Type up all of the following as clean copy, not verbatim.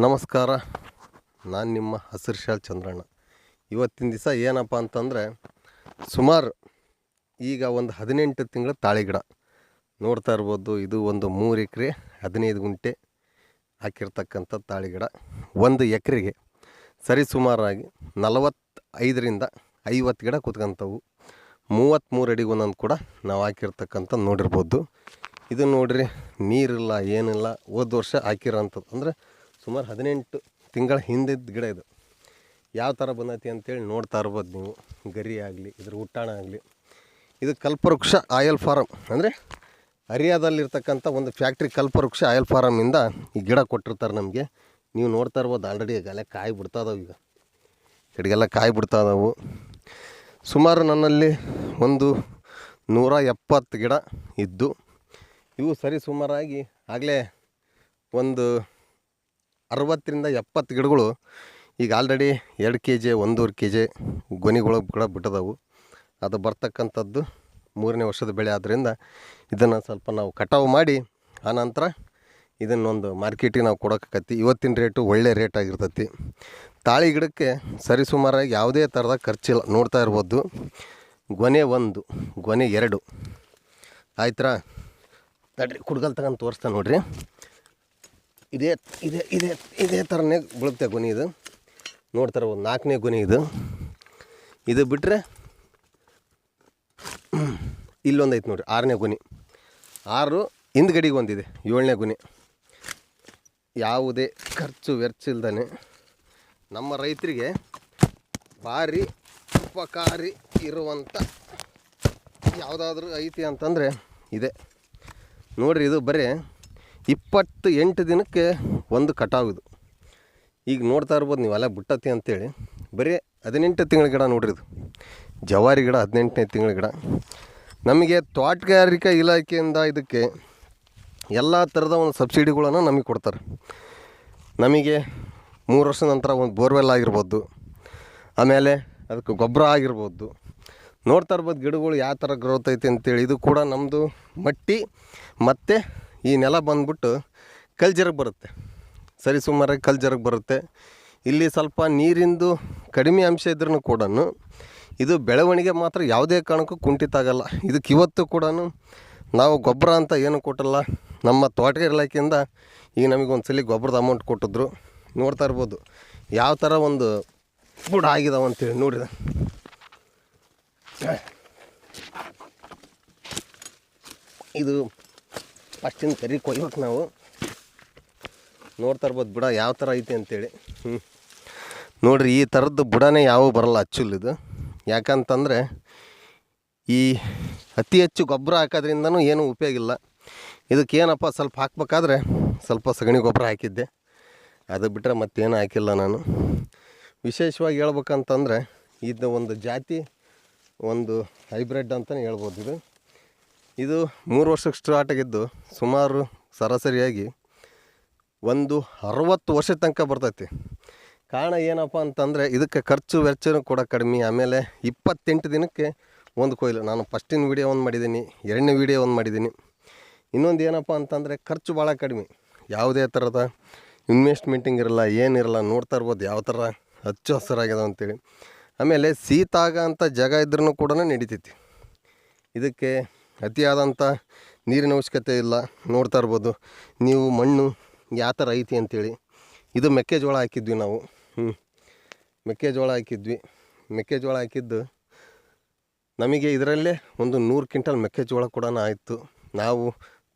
ನಮಸ್ಕಾರ, ನಾನು ನಿಮ್ಮ ಹಸಿರು ಶಾಲ್ ಚಂದ್ರಣ್ಣ. ಇವತ್ತಿನ ದಿವಸ ಏನಪ್ಪ ಅಂತಂದರೆ ಸುಮಾರು ಈಗ ಒಂದು 18 ತಿಂಗಳ ತಾಳಿ ಗಿಡ ನೋಡ್ತಾ ಇರ್ಬೋದು. ಇದು ಒಂದು 3 ಎಕರೆ 15 ಗುಂಟೆ ಹಾಕಿರ್ತಕ್ಕಂಥ ತಾಳಿ ಗಿಡ. 1 ಎಕರೆಗೆ ಸರಿಸುಮಾರಾಗಿ 45ರಿಂದ 50 ಗಿಡ ಕೂತ್ಕೊಂತವು. 33 ಅಡಿಗೆ ಒಂದೊಂದು ಕೂಡ ನಾವು ಹಾಕಿರ್ತಕ್ಕಂಥ ನೋಡಿರ್ಬೋದು. ಇದು ನೋಡ್ರಿ, ನೀರಿಲ್ಲ ಏನಿಲ್ಲ. ಹೋದ ವರ್ಷ ಹಾಕಿರೋಂಥದ್ದು ಅಂದರೆ ಸುಮಾರು 18 ತಿಂಗಳ ಹಿಂದಿದ್ದ ಗಿಡ. ಇದು ಯಾವ ಥರ ಬಂದೈತಿ ಅಂತೇಳಿ ನೋಡ್ತಾ ಇರ್ಬೋದು ನೀವು. ಗರಿ ಆಗಲಿ, ಇದ್ರ ಹುಟ್ಟಾಣ ಆಗಲಿ. ಇದು ಕಲ್ಪವೃಕ್ಷ ಆಯಿಲ್ ಫಾರಮ್ ಅಂದರೆ ಹರಿಯಾದಲ್ಲಿರ್ತಕ್ಕಂಥ ಒಂದು ಫ್ಯಾಕ್ಟ್ರಿ ಕಲ್ಪವೃಕ್ಷ ಆಯಿಲ್ ಫಾರಮಿಂದ ಈ ಗಿಡ ಕೊಟ್ಟಿರ್ತಾರೆ ನಮಗೆ. ನೀವು ನೋಡ್ತಾ ಇರ್ಬೋದು, ಆಲ್ರೆಡಿ ಈಗೆಲ್ಲ ಕಾಯಿ ಬಿಡ್ತಾಯಿದ್ದಾವೆ. ಈಗ ಕಡೆಗೆಲ್ಲ ಕಾಯಿ ಬಿಡ್ತಾಯಿದ್ದಾವೆ. ಸುಮಾರು ನನ್ನಲ್ಲಿ ಒಂದು 170 ಗಿಡ ಇದ್ದು, ಇವು ಸರಿ ಸುಮಾರಾಗಿ ಆಗಲೇ ಒಂದು 60ರಿಂದ 70 ಗಿಡಗಳು ಈಗ ಆಲ್ರೆಡಿ 2 kg 1.5 kg ಗೊನೆಗಳು ಕೂಡ ಬಿಟ್ಟದವು. ಅದು ಬರ್ತಕ್ಕಂಥದ್ದು 3ನೇ ವರ್ಷದ ಬೆಳೆ ಆದ್ದರಿಂದ ಇದನ್ನು ಸ್ವಲ್ಪ ನಾವು ಕಟಾವು ಮಾಡಿ ಆನಂತರ ಇದನ್ನೊಂದು ಮಾರ್ಕೆಟಿಗೆ ನಾವು ಕೊಡೋಕತ್ತಿ. ಇವತ್ತಿನ ರೇಟು ಒಳ್ಳೆ ರೇಟ್ ಆಗಿರ್ತೈತಿ. ತಾಳಿ ಗಿಡಕ್ಕೆ ಸರಿಸುಮಾರಾಗಿ ಯಾವುದೇ ಥರದ ಖರ್ಚಿಲ್ಲ. ನೋಡ್ತಾ ಇರ್ಬೋದು, ಗೊನೆ 1, ಗೊನೆ 2 ಆಯ್ತಾ. ನಡ್ರಿ ಕುಡ್ಗಲ್ ತಗೊಂಡು ತೋರಿಸ್ತಾ ನೋಡ್ರಿ. ಇದೇ ಇದೇ ಇದೇ ಇದೇ ಥರನೇ ಬೀಳುತ್ತೆ ಗೊನೆ. ಇದು ನೋಡ್ತಾರೆ, ಒಂದು 4ನೇ ಗೊನೆ ಇದು. ಇದು ಬಿಟ್ಟರೆ ಇಲ್ಲೊಂದು ಐತೆ ನೋಡಿರಿ, 6ನೇ ಗೊನೆ. 6 ಹಿಂದ್ಗಡೆಗೆ ಒಂದಿದೆ, 7ನೇ ಗೊನೆ. ಯಾವುದೇ ಖರ್ಚು ವೆಚ್ಚ ಇಲ್ದೇ ನಮ್ಮ ರೈತರಿಗೆ ಭಾರಿ ಉಪಕಾರಿ ಇರುವಂಥ ಯಾವುದಾದ್ರೂ ಐತಿ ಅಂತಂದರೆ ಇದೆ ನೋಡಿರಿ. ಇದು ಬರೀ 28 ದಿನಕ್ಕೆ ಒಂದು ಕಟಾವು. ಇದು ಈಗ ನೋಡ್ತಾ ಇರ್ಬೋದು ನೀವು, ಅಲ್ಲ ಬಿಟ್ಟತಿ ಅಂತೇಳಿ. ಬರೀ 18 ತಿಂಗಳ ಗಿಡ ನೋಡ್ರಿ. ಇದು ಜವಾರಿ ಗಿಡ, 18ನೇ ತಿಂಗಳ ಗಿಡ. ನಮಗೆ ತೋಟಗಾರಿಕಾ ಇಲಾಖೆಯಿಂದ ಇದಕ್ಕೆ ಎಲ್ಲ ಥರದ ಒಂದು ಸಬ್ಸಿಡಿಗಳನ್ನು ನಮಗೆ ಕೊಡ್ತಾರೆ. ನಮಗೆ 3 ವರ್ಷದ ನಂತರ ಒಂದು ಬೋರ್ವೆಲ್ ಆಗಿರ್ಬೋದು, ಆಮೇಲೆ ಅದಕ್ಕೆ ಗೊಬ್ಬರ ಆಗಿರ್ಬೋದು. ನೋಡ್ತಾ ಇರ್ಬೋದು ಗಿಡಗಳು ಯಾವ ಥರ ಗ್ರೋತ್ ಐತೆ ಅಂತೇಳಿ. ಇದು ಕೂಡ ನಮ್ಮದು ಮಟ್ಟಿ ಮತ್ತು ಈ ನೆಲ ಬಂದ್ಬಿಟ್ಟು ಕಲ್ಜರಿಗೆ ಬರುತ್ತೆ. ಸರಿಸುಮಾರಾಗಿ ಕಲ್ಜರಿಗೆ ಬರುತ್ತೆ. ಇಲ್ಲಿ ಸ್ವಲ್ಪ ನೀರಿಂದು ಕಡಿಮೆ ಅಂಶ ಇದ್ರೂ ಕೂಡ ಇದು ಬೆಳವಣಿಗೆ ಮಾತ್ರ ಯಾವುದೇ ಕಾರಣಕ್ಕೂ ಕುಂಠಿತ ಆಗಲ್ಲ. ಇದಕ್ಕೆ ಇವತ್ತು ಕೂಡ ನಾವು ಗೊಬ್ಬರ ಅಂತ ಏನು ಕೊಟ್ಟಲ್ಲ. ನಮ್ಮ ತೋಟಗಾರಿಕೆ ಇಲಾಖೆಯಿಂದ ಈಗ ನಮಗೊಂದು ಸಲ ಗೊಬ್ಬರದ ಅಮೌಂಟ್ ಕೊಟ್ಟಿದ್ರು. ನೋಡ್ತಾ ಇರ್ಬೋದು ಯಾವ ಥರ ಒಂದು ಬುಡ ಆಗಿದಾವೆ ಅಂತೇಳಿ ನೋಡಿದ. ಇದು ಫಸ್ಟಿನ ಕರಿ ಕೊಯ್ಬೇಕು ನಾವು. ನೋಡ್ತಾ ಇರ್ಬೋದು ಬುಡ ಯಾವ ಥರ ಐತೆ ಅಂತೇಳಿ. ನೋಡಿರಿ, ಈ ಥರದ್ದು ಬುಡನೇ ಯಾವ ಬರಲ್ಲ ಅಚ್ಚುಲ್ ಇದು. ಯಾಕಂತಂದರೆ ಈ ಅತಿ ಹೆಚ್ಚು ಗೊಬ್ಬರ ಹಾಕೋದ್ರಿಂದನೂ ಏನೂ ಉಪಯೋಗ ಇಲ್ಲ. ಇದಕ್ಕೇನಪ್ಪ ಸ್ವಲ್ಪ ಹಾಕ್ಬೇಕಾದ್ರೆ ಸ್ವಲ್ಪ ಸಗಣಿ ಗೊಬ್ಬರ ಹಾಕಿದ್ದೆ, ಅದು ಬಿಟ್ಟರೆ ಮತ್ತೇನು ಹಾಕಿಲ್ಲ ನಾನು. ವಿಶೇಷವಾಗಿ ಹೇಳ್ಬೇಕಂತಂದರೆ ಇದು ಒಂದು ಜಾತಿ, ಒಂದು ಹೈಬ್ರಿಡ್ ಅಂತಲೇ ಹೇಳ್ಬೋದು. ಇದು 3 ವರ್ಷಕ್ಕೆ ಸ್ಟಾರ್ಟ್ ಆಗಿದ್ದು ಸುಮಾರು ಸರಾಸರಿಯಾಗಿ ಒಂದು 60 ವರ್ಷದ ತನಕ ಬರ್ತೈತಿ. ಕಾರಣ ಏನಪ್ಪ ಅಂತಂದರೆ ಇದಕ್ಕೆ ಖರ್ಚು ವೆಚ್ಚನೂ ಕೂಡ ಕಡಿಮೆ. ಆಮೇಲೆ 28 ದಿನಕ್ಕೆ ಒಂದು ಕೊಯ್ಲು. ನಾನು ಫಸ್ಟಿನ ವೀಡಿಯೋ ಒಂದು ಮಾಡಿದ್ದೀನಿ, 2ನೇ ವೀಡಿಯೋ ಒಂದು ಮಾಡಿದ್ದೀನಿ. ಇನ್ನೊಂದು ಏನಪ್ಪ ಅಂತಂದರೆ ಖರ್ಚು ಭಾಳ ಕಡಿಮೆ. ಯಾವುದೇ ಥರದ ಇನ್ವೆಸ್ಟ್ಮೆಂಟಿಂಗ್ ಇರಲ್ಲ, ಏನಿರಲ್ಲ. ನೋಡ್ತಾ ಇರ್ಬೋದು ಯಾವ ಥರ ಹಚ್ಚು ಹಸಿರಾಗ್ಯದ ಅಂತೇಳಿ. ಆಮೇಲೆ ಶೀತ ಆಗೋಂಥ ಜಾಗ ಇದ್ರೂ ಕೂಡ ನಡಿತೈತಿ. ಇದಕ್ಕೆ ಅತಿಯಾದಂಥ ನೀರಿನ ಅವಶ್ಯಕತೆ ಇಲ್ಲ. ನೋಡ್ತಾ ಇರ್ಬೋದು ನೀವು ಮಣ್ಣು ಯಾವ ಥರ ಐತಿ ಅಂಥೇಳಿ. ಇದು ಮೆಕ್ಕೆಜೋಳ ಹಾಕಿದ್ವಿ ನಾವು. ಮೆಕ್ಕೆಜೋಳ ಹಾಕಿದ್ದು ನಮಗೆ ಇದರಲ್ಲೇ ಒಂದು 100 ಕ್ವಿಂಟಲ್ ಮೆಕ್ಕೆಜೋಳ ಕೂಡ ಆಯಿತು. ನಾವು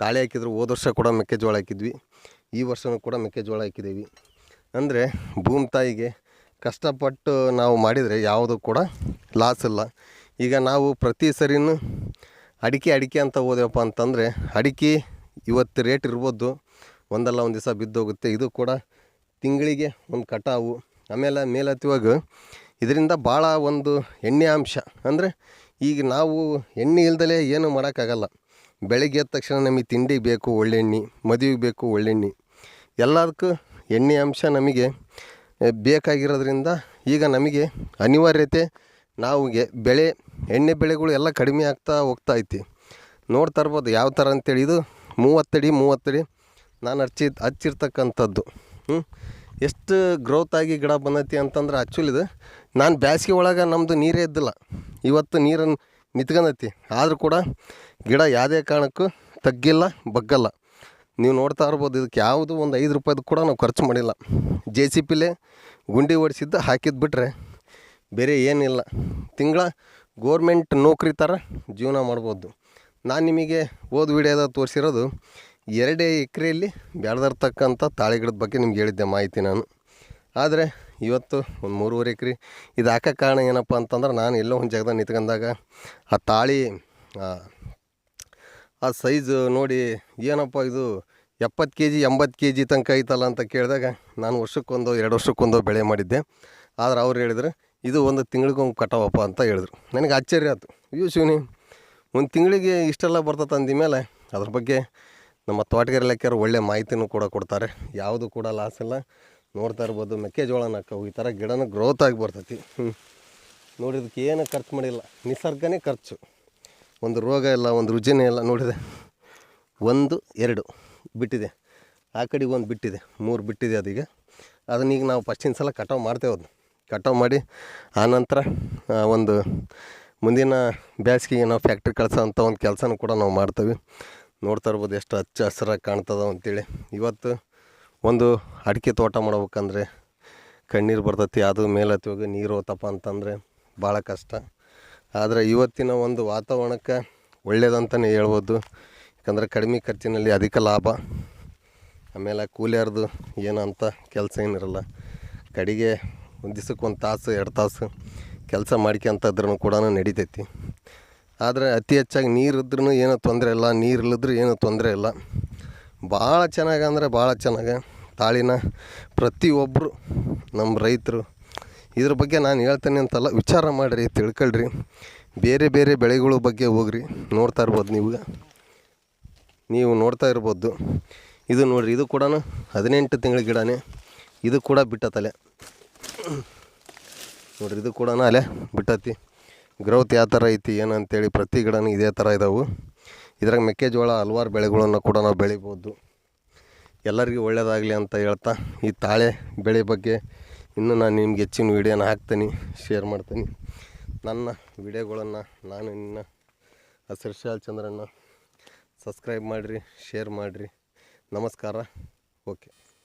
ತಾಳೆ ಹಾಕಿದ್ರು. ಹೋದ ವರ್ಷ ಕೂಡ ಮೆಕ್ಕೆಜೋಳ ಹಾಕಿದ್ವಿ, ಈ ವರ್ಷವೂ ಕೂಡ ಮೆಕ್ಕೆಜೋಳ ಹಾಕಿದ್ದೀವಿ. ಅಂದರೆ ಭೂಮಿ ತಾಯಿಗೆ ಕಷ್ಟಪಟ್ಟು ನಾವು ಮಾಡಿದರೆ ಯಾವುದೂ ಕೂಡ ಲಾಸ್ ಇಲ್ಲ. ಈಗ ನಾವು ಪ್ರತಿ ಸರಿನೂ ಅಡಿಕೆ ಅಂತ ಹೋದೆವಪ್ಪ ಅಂತಂದರೆ ಅಡಿಕೆ ಇವತ್ತು ರೇಟ್ ಇರ್ಬೋದು, ಒಂದಲ್ಲ ಒಂದು ದಿವಸ ಬಿದ್ದೋಗುತ್ತೆ. ಇದು ಕೂಡ ತಿಂಗಳಿಗೆ ಒಂದು ಕಟಾವು. ಆಮೇಲೆ ಮೇಲತ್ತಿವಾಗ ಇದರಿಂದ ಭಾಳ ಒಂದು ಎಣ್ಣೆ ಅಂಶ. ಅಂದರೆ ಈಗ ನಾವು ಎಣ್ಣೆ ಇಲ್ದಲೇ ಏನೂ ಮಾಡೋಕ್ಕಾಗಲ್ಲ. ಬೆಳಗ್ಗೆ ಎದ್ದ ತಕ್ಷಣ ನಮಗೆ ತಿಂಡಿಗೆ ಬೇಕು ಒಳ್ಳೆಣ್ಣೆ, ಮದುವೆಗೆ ಬೇಕು ಒಳ್ಳೆಣ್ಣೆ, ಎಲ್ಲದಕ್ಕೂ ಎಣ್ಣೆ ಅಂಶ ನಮಗೆ ಬೇಕಾಗಿರೋದ್ರಿಂದ ಈಗ ನಮಗೆ ಅನಿವಾರ್ಯತೆ ನಾವುಗೆ ಎಣ್ಣೆ ಬೆಳೆಗಳು ಎಲ್ಲ ಕಡಿಮೆ ಆಗ್ತಾ ಹೋಗ್ತಾ ಐತಿ. ನೋಡ್ತಾ ಇರ್ಬೋದು ಯಾವ ಥರ ಅಂತೇಳಿ. ಇದು 30 ಅಡಿ ನಾನು ಹಚ್ಚಿರ್ತಕ್ಕಂಥದ್ದು. ಎಷ್ಟು ಗ್ರೋತ್ ಆಗಿ ಗಿಡ ಬಂದೈತಿ ಅಂತಂದ್ರೆ ಆ್ಯಕ್ಚುಲಿ ಇದು ನಾನು ಬ್ಯಾಸಿಗೆ ಒಳಗೆ ನಮ್ಮದು ನೀರೇ ಇದ್ದಿಲ್ಲ, ಇವತ್ತು ನೀರನ್ನು ನಿಂತ್ಕೊಂಡೈತಿ. ಆದರೂ ಕೂಡ ಗಿಡ ಯಾವುದೇ ಕಾರಣಕ್ಕೂ ತಗ್ಗಿಲ್ಲ, ಬಗ್ಗಲ್ಲ. ನೀವು ನೋಡ್ತಾ ಇರ್ಬೋದು, ಇದಕ್ಕೆ ಯಾವುದು ಒಂದು 5 ರೂಪಾಯಿದು ಕೂಡ ನಾವು ಖರ್ಚು ಮಾಡಿಲ್ಲ. JCPಲೇ ಗುಂಡಿ ಹೊಡಿಸಿದ್ದು ಹಾಕಿದ್ದು ಬಿಟ್ಟರೆ ಬೇರೆ ಏನಿಲ್ಲ. ತಿಂಗಳ ಗೋರ್ಮೆಂಟ್ ನೌಕರಿ ಥರ ಜೀವನ ಮಾಡ್ಬೋದು. ನಾನು ನಿಮಗೆ ಹೋದ ವಿಡಿಯೋದಾಗ ತೋರಿಸಿರೋದು 2 ಎಕರೆಯಲ್ಲಿ ಬೆಳೆದಿರ್ತಕ್ಕಂಥ ತಾಳೆ ಗಿಡದ ಬಗ್ಗೆ ನಿಮ್ಗೆ ಹೇಳಿದ್ದೆ ಮಾಹಿತಿ ನಾನು. ಆದರೆ ಇವತ್ತು ಒಂದು 3.5 ಎಕರೆ ಇದು ಹಾಕೋಕ್ಕೆ ಕಾರಣ ಏನಪ್ಪ ಅಂತಂದ್ರೆ, ನಾನು ಎಲ್ಲೋ ಒಂದು ಜಾಗದಾಗ ನಿಂತ್ಕೊಂಡಾಗ ಆ ತಾಳಿ ಆ ಸೈಜು ನೋಡಿ ಏನಪ್ಪ ಇದು 70 kg 80 kg ತನಕ ಐತಲ್ಲ ಅಂತ ಕೇಳಿದಾಗ, ನಾನು ವರ್ಷಕ್ಕೊಂದೋ 2 ವರ್ಷಕ್ಕೊಂದೋ ಬೆಳೆ ಮಾಡಿದ್ದೆ. ಆದ್ರೆ ಅವ್ರು ಹೇಳಿದ್ರು ಇದು ಒಂದು ತಿಂಗಳಿಗೊಂದು ಕಟಾವಪ್ಪ ಅಂತ ಹೇಳಿದ್ರು. ನನಗೆ ಆಶ್ಚರ್ಯ ಆಯ್ತು, ಅಯ್ಯೋ ಶಿವನಿ, ಒಂದು ತಿಂಗಳಿಗೆ ಇಷ್ಟೆಲ್ಲ ಬರ್ತದೆ ಅಂದಮೇಲೆ ಅದ್ರ ಬಗ್ಗೆ ನಮ್ಮ ತೋಟಗಾರಿ ಇಲಾಖೆಯವರು ಒಳ್ಳೆ ಮಾಹಿತಿನೂ ಕೂಡ ಕೊಡ್ತಾರೆ. ಯಾವುದು ಕೂಡ ಲಾಸ್ ಇಲ್ಲ. ನೋಡ್ತಾ ಇರ್ಬೋದು, ಮೆಕ್ಕೆಜೋಳನ ಹಾಕವು ಈ ಥರ ಗಿಡನ ಗ್ರೋತ್ ಆಗಿ ಬರ್ತೈತಿ. ನೋಡಿದಕ್ಕೆ ಏನು ಖರ್ಚು ಮಾಡಿಲ್ಲ, ನಿಸರ್ಗನೇ ಖರ್ಚು. ಒಂದು ರೋಗ ಇಲ್ಲ, ಒಂದು ರುಜಿನೇ ಇಲ್ಲ. ನೋಡಿದೆ 1 2 ಬಿಟ್ಟಿದೆ, ಆ ಕಡೆಗೆ 1 ಬಿಟ್ಟಿದೆ, 3 ಬಿಟ್ಟಿದೆ. ಅದೀಗ ಅದನ್ನೀಗ ನಾವು ಫಸ್ಟಿನ ಸಲ ಕಟಾವು ಮಾಡ್ತೇವೆ. ಅದನ್ನ ಕಟಾವು ಮಾಡಿ ಆನಂತರ ಒಂದು ಮುಂದಿನ ಬೇಸಿಗೆಗೆ ನಾವು ಫ್ಯಾಕ್ಟ್ರಿ ಕಳ್ಸೋ ಅಂಥ ಒಂದು ಕೆಲಸನೂ ಕೂಡ ನಾವು ಮಾಡ್ತೀವಿ. ನೋಡ್ತಾ ಇರ್ಬೋದು ಎಷ್ಟು ಹಚ್ಚ ಹಸಿರಾಗಿ ಕಾಣ್ತದೆ ಅಂತೇಳಿ. ಇವತ್ತು ಒಂದು ಅಡಿಕೆ ತೋಟ ಮಾಡ್ಬೇಕಂದ್ರೆ ಕಣ್ಣೀರು ಬರ್ತೈತಿ. ಅದು ಮೇಲತ್ತಿ ಹೋಗಿ ನೀರು ಹೋತಪ್ಪ ಅಂತಂದರೆ ಭಾಳ ಕಷ್ಟ. ಆದರೆ ಇವತ್ತಿನ ಒಂದು ವಾತಾವರಣಕ್ಕೆ ಒಳ್ಳೆಯದಂತಲೇ ಹೇಳ್ಬೋದು. ಯಾಕಂದರೆ ಕಡಿಮೆ ಖರ್ಚಿನಲ್ಲಿ ಅಧಿಕ ಲಾಭ. ಆಮೇಲೆ ಕೂಲಿಯರ್ದು ಏನಂತ ಕೆಲಸ ಏನಿರಲ್ಲ. ಕಡೆಗೆ ಒಂದು ದಿವ್ಸಕ್ಕೆ 1 ತಾಸು 2 ತಾಸು ಕೆಲಸ ಮಾಡ್ಕೊಂತದ್ರೂ ಕೂಡ ನಡಿತೈತಿ. ಆದರೆ ಅತಿ ಹೆಚ್ಚಾಗಿ ನೀರು ಇದ್ರೂ ಏನೂ ತೊಂದರೆ ಇಲ್ಲ, ನೀರು ಇಲ್ಲದ್ರೂ ಏನೂ ತೊಂದರೆ ಇಲ್ಲ. ಭಾಳ ಚೆನ್ನಾಗಿ ಅಂದರೆ ಭಾಳ ಚೆನ್ನಾಗಿ ತಾಳಿನ ಪ್ರತಿಯೊಬ್ಬರು ನಮ್ಮ ರೈತರು ಇದ್ರ ಬಗ್ಗೆ ನಾನು ಹೇಳ್ತೇನೆ ಅಂತಲ್ಲ, ವಿಚಾರ ಮಾಡಿರಿ, ತಿಳ್ಕೊಳ್ರಿ. ಬೇರೆ ಬೇರೆ ಬೆಳೆಗಳ ಬಗ್ಗೆ ಹೋಗ್ರಿ. ನೋಡ್ತಾ ಇರ್ಬೋದು, ನೀವು ನೋಡ್ತಾ ಇರ್ಬೋದು. ಇದು ನೋಡಿರಿ, ಇದು ಕೂಡ 18 ತಿಂಗಳ ಗಿಡನೇ. ಇದು ಕೂಡ ಬಿಟ್ಟತಲೆ ನೋಡಿರಿ, ಇದು ಕೂಡ ಅಲ್ಲೇ ಬಿಟ್ಟತಿ. ಗ್ರೋತ್ ಯಾವ ಥರ ಐತಿ ಏನಂತೇಳಿ ಪ್ರತಿ ಗಿಡನೂ ಇದೇ ಥರ ಇದ್ದಾವೆ. ಇದ್ರಾಗ ಮೆಕ್ಕೆಜೋಳ ಹಲವಾರು ಬೆಳೆಗಳನ್ನು ಕೂಡ ನಾವು ಬೆಳಿಬೋದು. ಎಲ್ಲರಿಗೂ ಒಳ್ಳೆಯದಾಗಲಿ ಅಂತ ಹೇಳ್ತಾ, ಈ ತಾಳೆ ಬೆಳೆ ಬಗ್ಗೆ ಇನ್ನೂ ನಾನು ನಿಮ್ಗೆ ಹೆಚ್ಚಿನ ವೀಡಿಯೋನ ಹಾಕ್ತೀನಿ, ಶೇರ್ ಮಾಡ್ತೀನಿ. ನನ್ನ ವಿಡಿಯೋಗಳನ್ನು ನಾನು ಇನ್ನು ಹಸಿರು ಚಂದ್ರಣ್ಣ ಸಬ್ಸ್ಕ್ರೈಬ್ ಮಾಡಿರಿ, ಶೇರ್ ಮಾಡಿರಿ. ನಮಸ್ಕಾರ. ಓಕೆ.